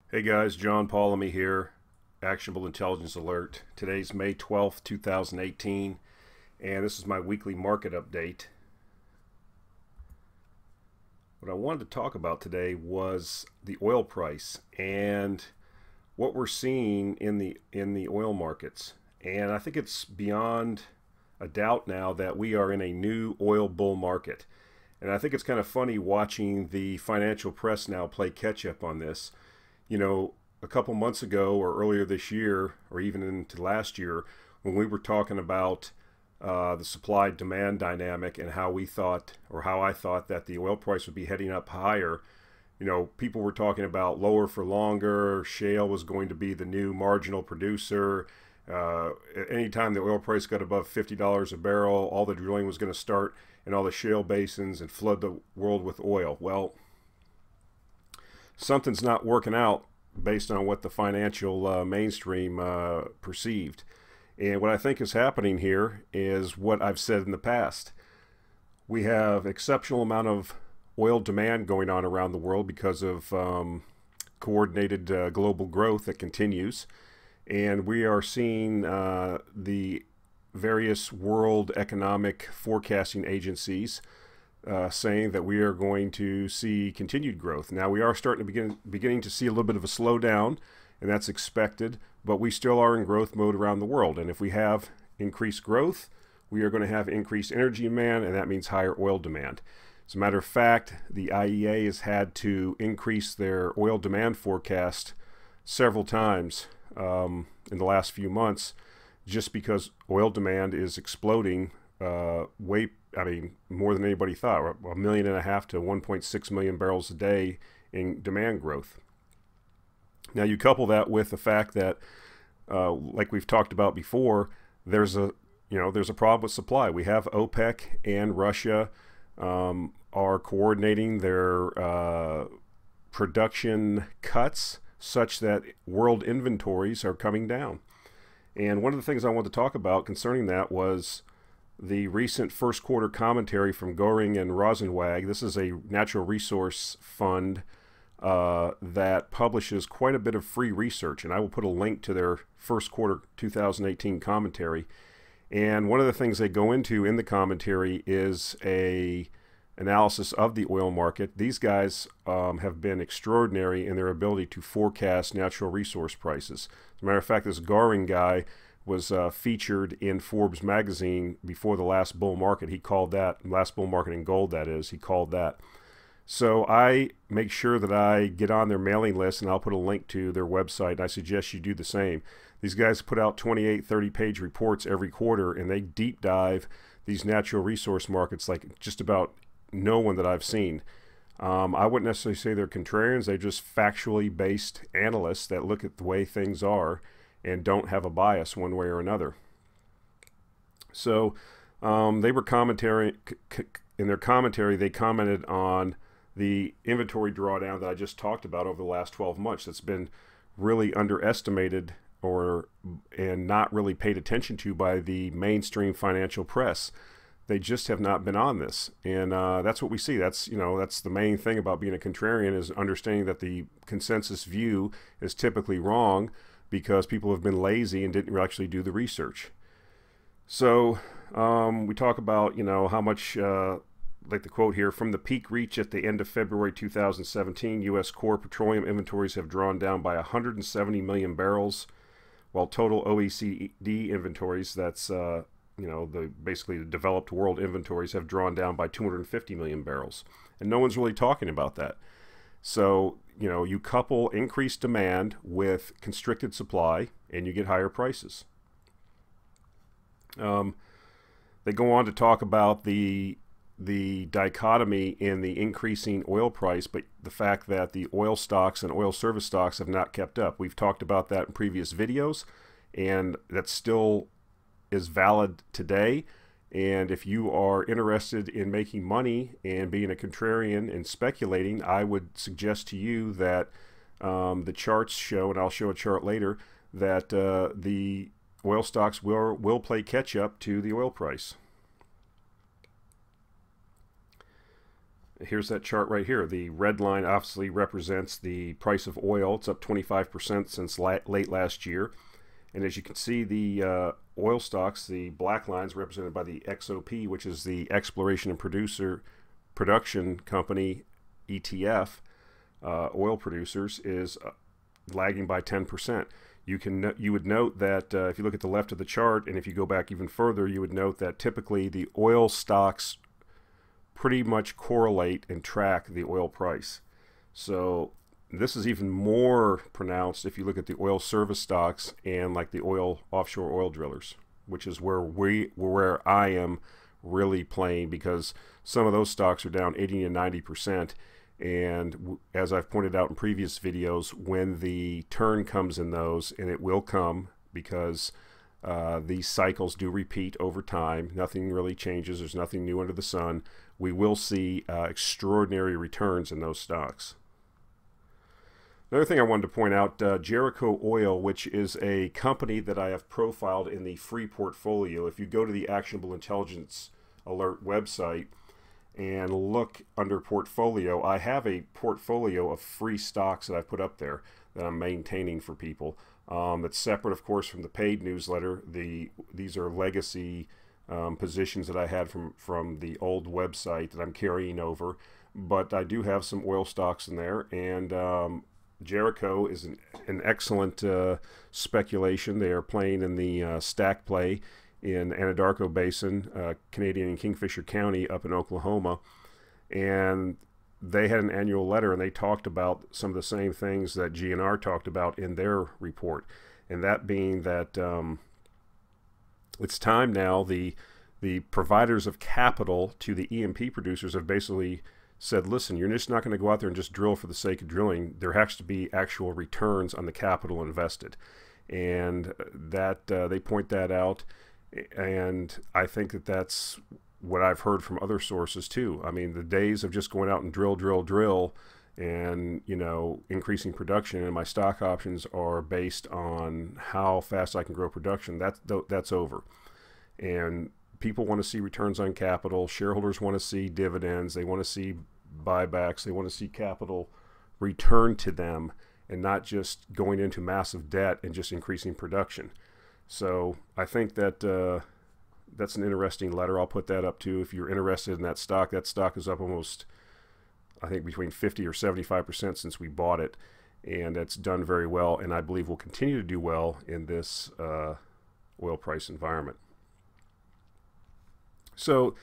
Hey guys, John Paulamy here, Actionable Intelligence Alert. Today's May 12th, 2018, and this is my weekly market update. What I wanted to talk about today was the oil price and what we're seeing in the oil markets. And I think it's beyond a doubt now that we are in a new oil bull market. And I think it's kind of funny watching the financial press now play catch up on this. You know, a couple months ago or earlier this year, or even into last year, when we were talking about the supply-demand dynamic and how we thought, or how I thought, that the oil price would be heading up higher, you know, people were talking about lower for longer. Shale was going to be the new marginal producer. Anytime the oil price got above $50 a barrel, all the drilling was going to start in all the shale basins and flood the world with oil. Well, something's not working out based on what the financial mainstream perceived. And what I think is happening here is what I've said in the past. We have exceptional amount of oil demand going on around the world because of coordinated global growth that continues. And we are seeing the various world economic forecasting agencies saying that we are going to see continued growth. Now we are starting to beginning to see a little bit of a slowdown, and that's expected, but we still are in growth mode around the world. And if we have increased growth, we are going to have increased energy demand, and that means higher oil demand. As a matter of fact, the AIA has had to increase their oil demand forecast several times in the last few months, just because oil demand is exploding more than anybody thought. 1.5 million to 1.6 million barrels a day in demand growth. Now you couple that with the fact that, like we've talked about before, there's a problem with supply. We have OPEC and Russia are coordinating their production cuts such that world inventories are coming down. And one of the things I wanted to talk about concerning that was the recent first quarter commentary from Goehring and Rozencwajg. This is a natural resource fund that publishes quite a bit of free research, and I will put a link to their first quarter 2018 commentary. And one of the things they go into in the commentary is a analysis of the oil market. These guys have been extraordinary in their ability to forecast natural resource prices. As a matter of fact, this Goehring guy was featured in Forbes magazine before the last bull market. He called that, last bull market in gold, that is, he called that. So I make sure that I get on their mailing list, and I'll put a link to their website, and I suggest you do the same. These guys put out 28, 30-page reports every quarter, and they deep dive these natural resource markets like just about no one that I've seen. I wouldn't necessarily say they're contrarians. They're just factually based analysts that look at the way things are and don't have a bias one way or another. So they were in their commentary, they commented on the inventory drawdown that I just talked about over the last 12 months. That's been really underestimated and not really paid attention to by the mainstream financial press. They just have not been on this, and that's what we see. That's the main thing about being a contrarian, is understanding that the consensus view is typically wrong because people have been lazy and didn't actually do the research. So we talk about how much, like the quote here, from the peak reach at the end of February 2017, U.S. core petroleum inventories have drawn down by 170 million barrels, while total OECD inventories, that's basically the developed world inventories, have drawn down by 250 million barrels. And no one's really talking about that. So, you couple increased demand with constricted supply, and you get higher prices. They go on to talk about the dichotomy in the increasing oil price, but the fact that the oil stocks and oil service stocks have not kept up. We've talked about that in previous videos, and that still is valid today. And if you are interested in making money and being a contrarian and speculating, I would suggest to you that the charts show, and I'll show a chart later, that the oil stocks will play catch up to the oil price. Here's that chart right here. The red line obviously represents the price of oil. It's up 25% since late last year. And as you can see, the oil stocks, the black lines represented by the XOP, which is the Exploration and Production Company ETF, oil producers, is lagging by 10%. You would note that if you look at the left of the chart, and if you go back even further, you would note that typically the oil stocks pretty much correlate and track the oil price. So this is even more pronounced if you look at the oil service stocks and like the offshore oil drillers, which is where I am really playing, because some of those stocks are down 80 to 90%. And as I've pointed out in previous videos, when the turn comes in those, and it will come, because these cycles do repeat over time, nothing really changes, there's nothing new under the sun, we will see extraordinary returns in those stocks. Another thing I wanted to point out, Jericho Oil, which is a company that I have profiled in the free portfolio. If you go to the Actionable Intelligence Alert website and look under portfolio, I have a portfolio of free stocks that I've put up there that I'm maintaining for people. It's separate, of course, from the paid newsletter. These are legacy positions that I had from the old website that I'm carrying over. But I do have some oil stocks in there, and Jericho is an excellent speculation. They are playing in the stack play in Anadarko Basin, Canadian and Kingfisher County up in Oklahoma. And they had an annual letter, and they talked about some of the same things that GNR talked about in their report. And that being that it's time now, the providers of capital to the E&P producers have basically said, listen, you're just not going to go out there and just drill for the sake of drilling. There has to be actual returns on the capital invested. And that they point that out. And I think that that's what I've heard from other sources too. I mean, the days of just going out and drill and, you know, increasing production, and my stock options are based on how fast I can grow production, that's over. And people want to see returns on capital. Shareholders want to see dividends. They want to see buybacks. They want to see capital return to them, and not just going into massive debt and just increasing production. So I think that that's an interesting letter. I'll put that up too. If you're interested in that stock is up almost, I think, between 50 or 75% since we bought it, and it's done very well, and I believe will continue to do well in this oil price environment. So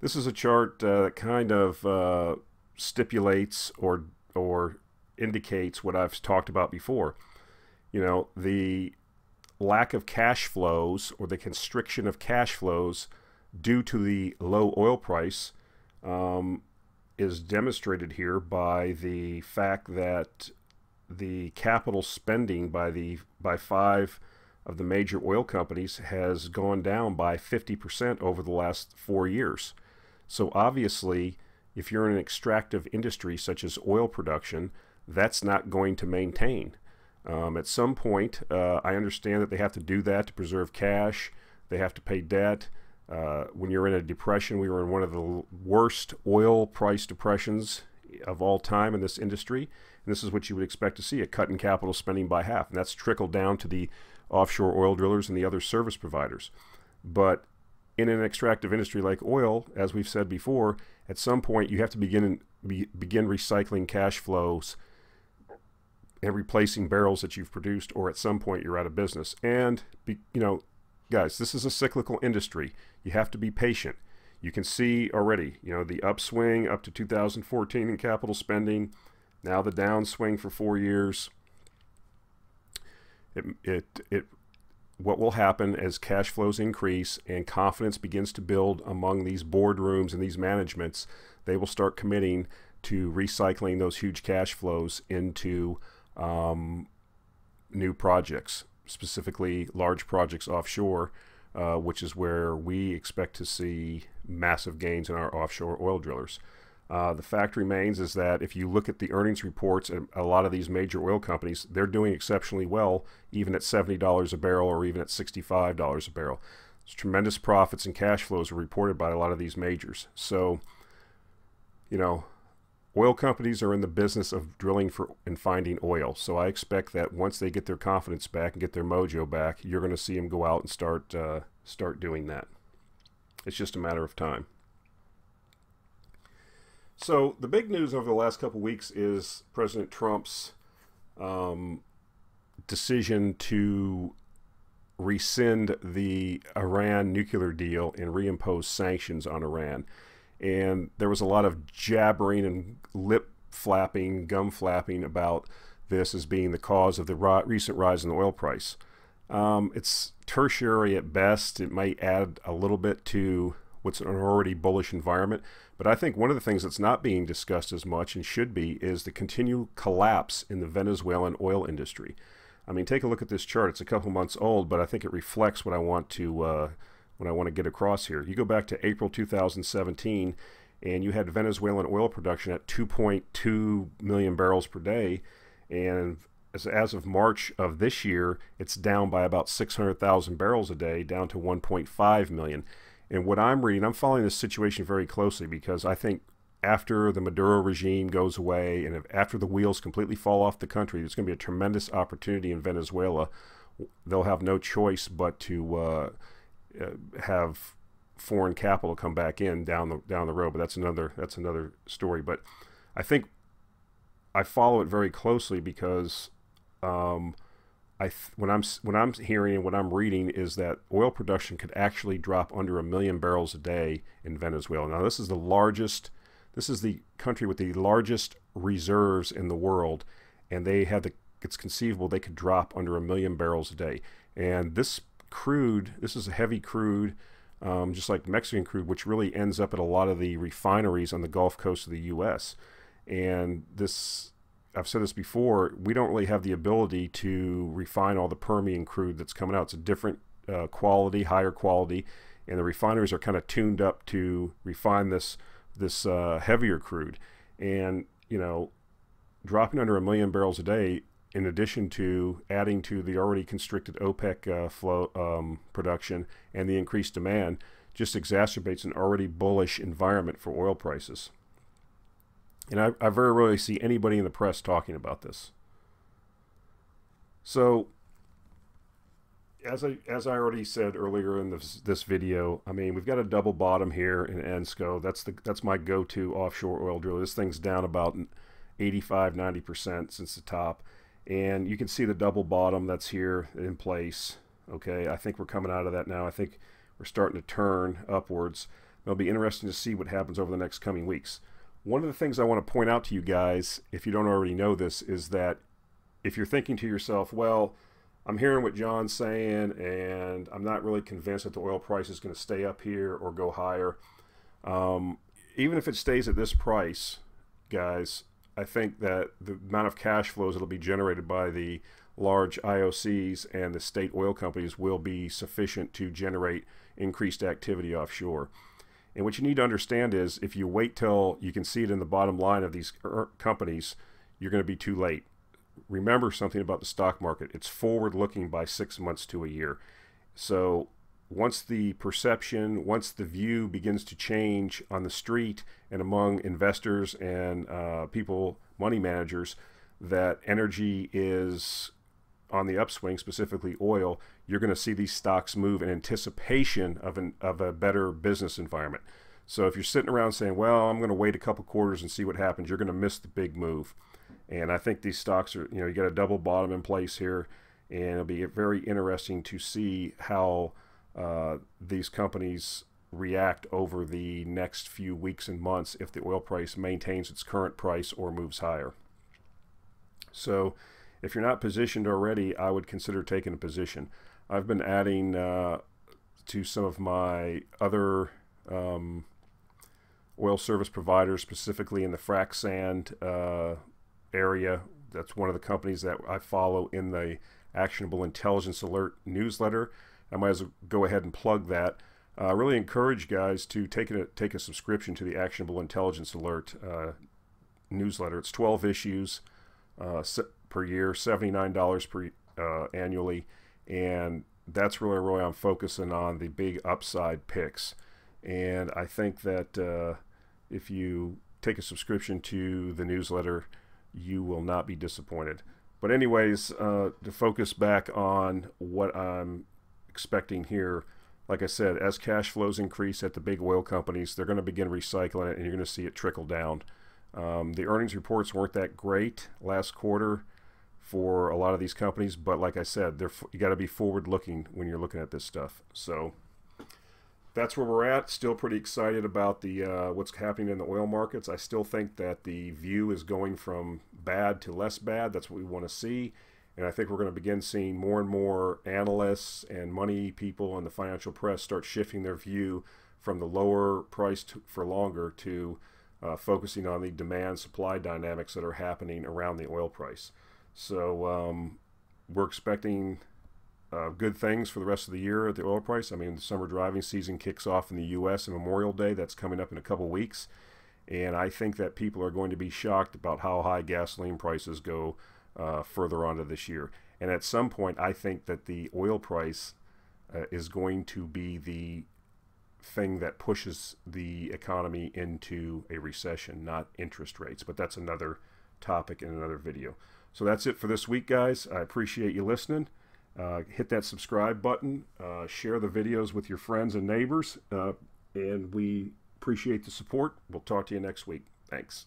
this is a chart that kind of stipulates or indicates what I've talked about before. You know, the lack of cash flows, or the constriction of cash flows due to the low oil price, is demonstrated here by the fact that the capital spending by 5 of the major oil companies has gone down by 50% over the last 4 years. So obviously, if you're in an extractive industry such as oil production, that's not going to maintain. At some point, I understand that they have to do that to preserve cash. They have to pay debt. When you're in a depression, we were in one of the worst oil price depressions of all time in this industry. And this is what you would expect to see, a cut in capital spending by half. And that's trickled down to the offshore oil drillers and the other service providers. But in an extractive industry like oil, as we've said before, at some point you have to begin recycling cash flows and replacing barrels that you've produced, or at some point you're out of business. And, you know, guys, this is a cyclical industry. You have to be patient. You can see already, you know, the upswing up to 2014 in capital spending, now the downswing for 4 years. What will happen as cash flows increase and confidence begins to build among these boardrooms and these managements, they will start committing to recycling those huge cash flows into new projects, specifically large projects offshore, which is where we expect to see massive gains in our offshore oil drillers. The fact remains is that if you look at the earnings reports at a lot of these major oil companies, they're doing exceptionally well, even at $70 a barrel or even at $65 a barrel. There's tremendous profits and cash flows are reported by a lot of these majors. So, you know, Oil companies are in the business of drilling for and finding oil. So I expect that once they get their confidence back and get their mojo back, you're going to see them go out and start doing that. It's just a matter of time. So the big news over the last couple of weeks is President Trump's decision to rescind the Iran nuclear deal and reimpose sanctions on Iran. And there was a lot of jabbering and lip flapping, gum flapping about this as being the cause of the recent rise in the oil price. It's tertiary at best. It might add a little bit to what's an already bullish environment. But I think one of the things that's not being discussed as much and should be is the continued collapse in the Venezuelan oil industry. I mean, take a look at this chart. It's a couple months old, but I think it reflects what I want to get across here. You go back to April 2017, and you had Venezuelan oil production at 2.2 million barrels per day, and as of March of this year, it's down by about 600,000 barrels a day, down to 1.5 million. And what I'm reading, I'm following this situation very closely because I think after the Maduro regime goes away and after the wheels completely fall off the country, there's going to be a tremendous opportunity in Venezuela. They'll have no choice but to have foreign capital come back in down the road, but that's another story. But I think I follow it very closely because what I'm hearing and what I'm reading is that oil production could actually drop under 1 million barrels a day in Venezuela. Now this is the country with the largest reserves in the world, and it's conceivable they could drop under 1 million barrels a day. And this is a heavy crude, just like Mexican crude, which really ends up at a lot of the refineries on the Gulf Coast of the U.S. And this, I've said this before, we don't really have the ability to refine all the Permian crude that's coming out. It's a different quality, higher quality, and the refineries are kind of tuned up to refine this heavier crude. And, you know, dropping under 1 million barrels a day, in addition to adding to the already constricted OPEC production and the increased demand, just exacerbates an already bullish environment for oil prices. And I very rarely see anybody in the press talking about this. So, as I already said earlier in this video, I mean, we've got a double bottom here in ENSCO. That's my go-to offshore oil driller. This thing's down about 85–90% since the top. And you can see the double bottom that's here in place. Okay, I think we're coming out of that now. I think we're starting to turn upwards. It'll be interesting to see what happens over the next coming weeks. One of the things I want to point out to you guys, if you don't already know this, is that if you're thinking to yourself, well, I'm hearing what John's saying, and I'm not really convinced that the oil price is going to stay up here or go higher. Even if it stays at this price, guys, I think that the amount of cash flows that will be generated by the large IOCs and the state oil companies will be sufficient to generate increased activity offshore. And what you need to understand is if you wait till you can see it in the bottom line of these companies, you're going to be too late. Remember something about the stock market. It's forward-looking by 6 months to a year. So once the perception, once the view begins to change on the street and among investors and people, money managers, that energy is on the upswing, specifically oil, you're going to see these stocks move in anticipation of a better business environment. So if you're sitting around saying, well, I'm going to wait a couple quarters and see what happens, you're going to miss the big move. And I think these stocks are, you got a double bottom in place here, and it'll be very interesting to see how these companies react over the next few weeks and months if the oil price maintains its current price or moves higher. So if you're not positioned already, I would consider taking a position. I've been adding to some of my other oil service providers, specifically in the frac sand area. That's one of the companies that I follow in the Actionable Intelligence Alert newsletter. I might as well go ahead and plug that. I really encourage guys to take a subscription to the Actionable Intelligence Alert newsletter. It's 12 issues per year, $79 per annually, and that's really I'm focusing on the big upside picks. And I think that if you take a subscription to the newsletter, you will not be disappointed. But anyways, to focus back on what I'm expecting here, like I said, as cash flows increase at the big oil companies, they're going to begin recycling it, and you're going to see it trickle down. The earnings reports weren't that great last quarter for a lot of these companies, but like I said, you got to be forward-looking when you're looking at this stuff. So that's where we're at. Still pretty excited about the what's happening in the oil markets. I still think that the view is going from bad to less bad. That's what we want to see. And I think we're going to begin seeing more and more analysts and money people and the financial press start shifting their view from the lower price for longer to focusing on the demand-supply dynamics that are happening around the oil price. So we're expecting good things for the rest of the year at the oil price. I mean, the summer driving season kicks off in the U.S. on Memorial Day. That's coming up in a couple weeks. And I think that people are going to be shocked about how high gasoline prices go further on to this year. And at some point, I think that the oil price is going to be the thing that pushes the economy into a recession, not interest rates. But that's another topic in another video. So that's it for this week, guys. I appreciate you listening. Hit that subscribe button. Share the videos with your friends and neighbors. And we appreciate the support. We'll talk to you next week. Thanks.